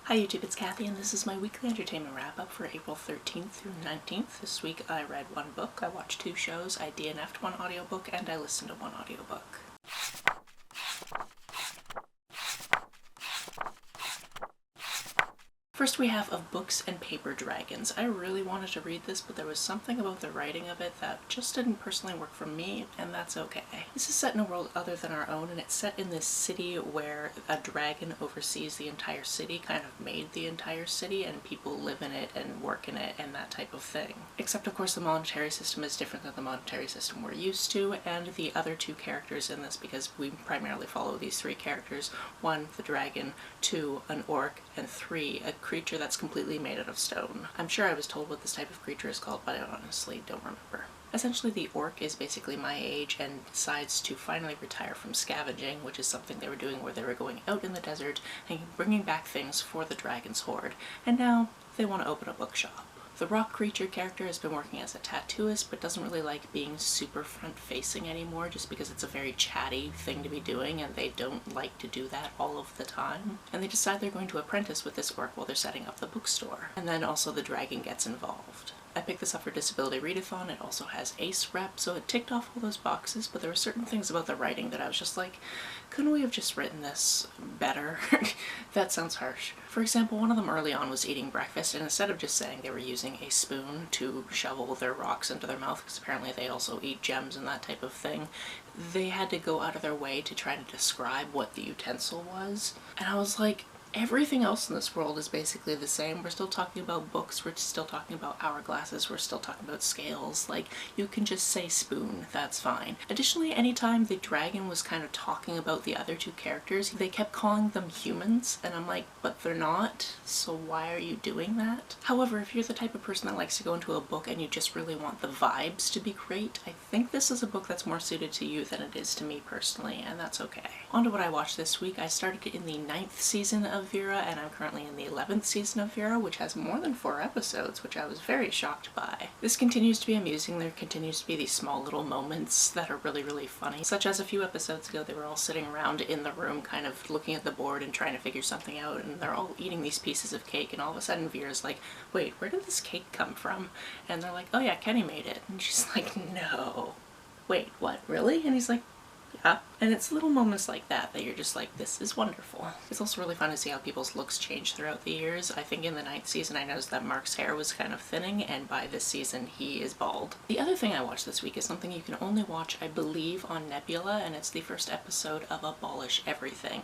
Hi YouTube, it's Kathy and this is my weekly entertainment wrap-up for April 13th through 19th. This week I read one book, I watched two shows, I DNF'd one audiobook, and I listened to one audiobook. First we have Of Books and Paper Dragons. I really wanted to read this, but there was something about the writing of it that just didn't personally work for me, and that's okay. This is set in a world other than our own, and it's set in this city where a dragon oversees the entire city, kind of made the entire city, and people live in it and work in it and that type of thing. Except of course the monetary system is different than the monetary system we're used to, and the other two characters in this, because we primarily follow these three characters: one, the dragon; two, an orc; and three, a creature that's completely made out of stone. I'm sure I was told what this type of creature is called, but I honestly don't remember. Essentially, the orc is basically my age and decides to finally retire from scavenging, which is something they were doing where they were going out in the desert and bringing back things for the dragon's horde, and now they want to open a bookshop. The rock creature character has been working as a tattooist, but doesn't really like being super front-facing anymore just because it's a very chatty thing to be doing and they don't like to do that all of the time. And they decide they're going to apprentice with this orc while they're setting up the bookstore. And then also the dragon gets involved. I picked this up for Disability Readathon. It also has ACE rep, so it ticked off all those boxes, but there were certain things about the writing that I was just like, couldn't we have just written this better? That sounds harsh. For example, one of them early on was eating breakfast, and instead of just saying they were using a spoon to shovel their rocks into their mouth, because apparently they also eat gems and that type of thing, they had to go out of their way to try to describe what the utensil was. And I was like, everything else in this world is basically the same. We're still talking about books, we're still talking about hourglasses, we're still talking about scales. Like, you can just say spoon, that's fine. Additionally, anytime the dragon was kind of talking about the other two characters, they kept calling them humans, and I'm like, but they're not, so why are you doing that? However, if you're the type of person that likes to go into a book and you just really want the vibes to be great, I think this is a book that's more suited to you than it is to me personally, and that's okay. On to what I watched this week. I started in the 9th season of Vera, and I'm currently in the 11th season of Vera, which has more than 4 episodes, which I was very shocked by. This continues to be amusing. There continues to be these small little moments that are really, really funny, such as a few episodes ago they were all sitting around in the room kind of looking at the board and trying to figure something out, and they're all eating these pieces of cake, and all of a sudden Vera's like, wait, where did this cake come from? And they're like, oh yeah, Kenny made it. And she's like, no. Wait, what, really? And he's like, yeah. And it's little moments like that that you're just like, this is wonderful. It's also really fun to see how people's looks change throughout the years. I think in the 9th season I noticed that Mark's hair was kind of thinning, and by this season he is bald. The other thing I watched this week is something you can only watch, I believe, on Nebula, and it's the first episode of Abolish Everything.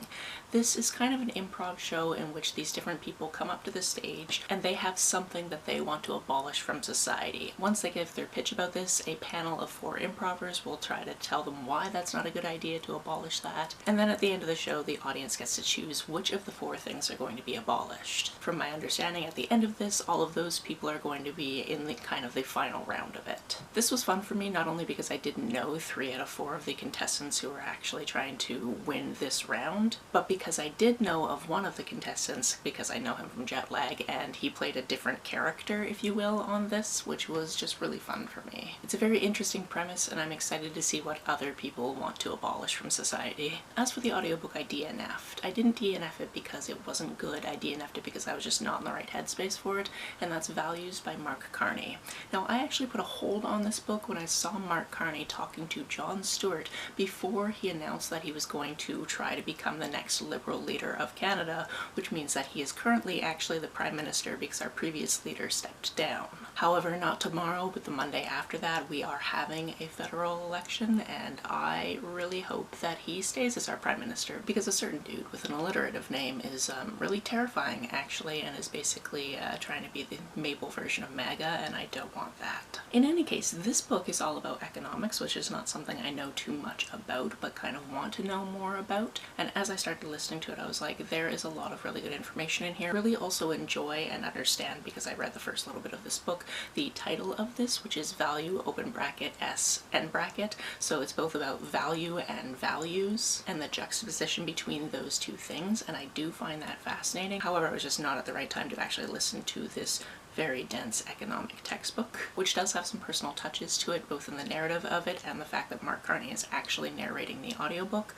This is kind of an improv show in which these different people come up to the stage and they have something that they want to abolish from society. Once they give their pitch about this, a panel of 4 improvers will try to tell them why that's not a good idea to abolish that, and then at the end of the show the audience gets to choose which of the 4 things are going to be abolished. From my understanding, at the end of this, all of those people are going to be in the kind of the final round of it. This was fun for me, not only because I didn't know 3 out of 4 of the contestants who were actually trying to win this round, but because I did know of one of the contestants, because I know him from Jet Lag, and he played a different character, if you will, on this, which was just really fun for me. It's a very interesting premise, and I'm excited to see what other people want to abolish from society. As for the audiobook, I DNF'd. I didn't DNF it because it wasn't good, I DNF'd it because I was just not in the right headspace for it, and that's Values by Carney. Now, I actually put a hold on this book when I saw Carney talking to Jon Stewart before he announced that he was going to try to become the next Liberal leader of Canada, which means that he is currently actually the Prime Minister because our previous leader stepped down. However, not tomorrow, but the Monday after that, we are having a federal election, and I really hope that he stays as our Prime Minister, because a certain dude with an alliterative name is really terrifying, actually, and is basically trying to be the Mabel version of MAGA, and I don't want that. In any case, this book is all about economics, which is not something I know too much about, but kind of want to know more about, and as I started listening to it, I was like, there is a lot of really good information in here. Really also enjoy and understand, because I read the first little bit of this book, the title of this, which is Value, open bracket, S, end bracket, so it's both about value and values, and the juxtaposition between those two things, and I do find that fascinating. However, I was just not at the right time to actually listen to this very dense economic textbook, which does have some personal touches to it, both in the narrative of it and the fact that Carney is actually narrating the audiobook.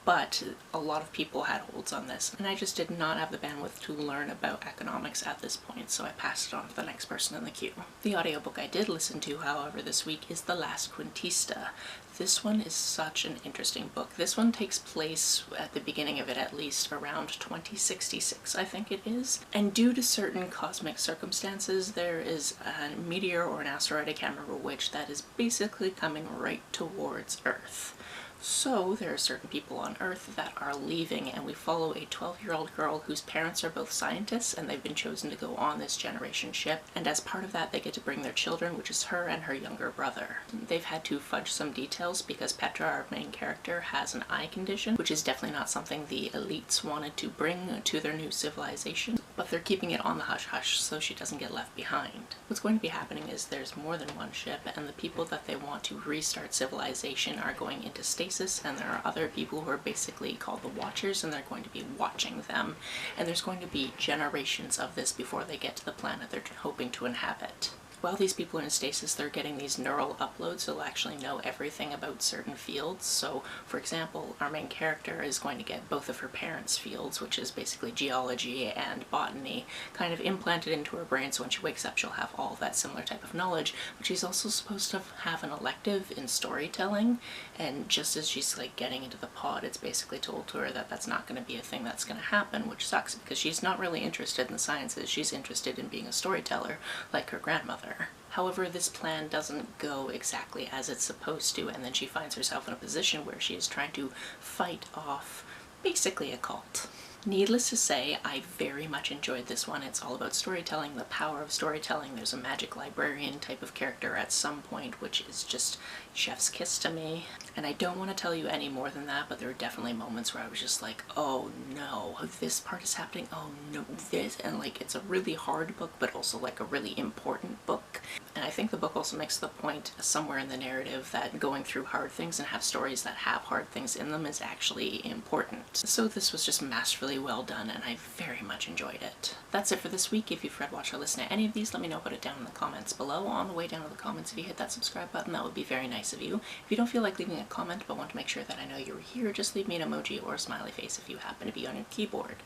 but a lot of people had holds on this, and I just did not have the bandwidth to learn about economics at this point, so I passed it on to the next person in the queue. The audiobook I did listen to, however, this week is The Last Cuentista. This one is such an interesting book. This one takes place, at the beginning of it at least, around 2066, I think it is. And due to certain cosmic circumstances, there is a meteor or an asteroid, I can't remember which, that is basically coming right towards Earth. So there are certain people on Earth that are leaving, and we follow a 12-year-old girl whose parents are both scientists, and they've been chosen to go on this generation ship, and as part of that they get to bring their children, which is her and her younger brother. They've had to fudge some details because Petra, our main character, has an eye condition, which is definitely not something the elites wanted to bring to their new civilization, but they're keeping it on the hush-hush so she doesn't get left behind. What's going to be happening is there's more than one ship, and the people that they want to restart civilization are going into stasis, and there are other people who are basically called the Watchers, and they're going to be watching them. And there's going to be generations of this before they get to the planet they're hoping to inhabit. While these people are in stasis, they're getting these neural uploads, so they'll actually know everything about certain fields. So, for example, our main character is going to get both of her parents' fields, which is basically geology and botany, kind of implanted into her brain, so when she wakes up she'll have all of that similar type of knowledge. But she's also supposed to have an elective in storytelling, and just as she's like getting into the pod, it's basically told to her that that's not going to be a thing that's going to happen, which sucks because she's not really interested in the sciences. She's interested in being a storyteller, like her grandmother. However, this plan doesn't go exactly as it's supposed to, and then she finds herself in a position where she is trying to fight off basically a cult. Needless to say, I very much enjoyed this one. It's all about storytelling, the power of storytelling. There's a magic librarian type of character at some point, which is just chef's kiss to me. And I don't want to tell you any more than that, but there were definitely moments where I was just like, oh no, this part is happening, oh no, this, and like it's a really hard book, but also like a really important book. And I think the book also makes the point somewhere in the narrative that going through hard things and have stories that have hard things in them is actually important. So this was just masterfully well done, and I very much enjoyed it. That's it for this week. If you've read, watched, or listened to any of these, let me know about it down in the comments below. On the way down to the comments, if you hit that subscribe button, that would be very nice of you. If you don't feel like leaving a comment but want to make sure that I know you were here, just leave me an emoji or a smiley face if you happen to be on your keyboard.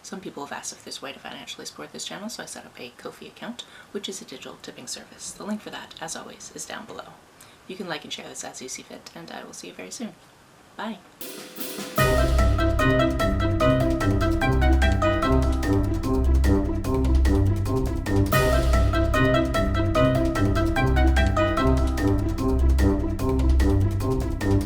Some people have asked if there's a way to financially support this channel, so I set up a Ko-fi account, which is a digital tipping service. The link for that, as always, is down below. You can like and share this as you see fit, and I will see you very soon. Bye!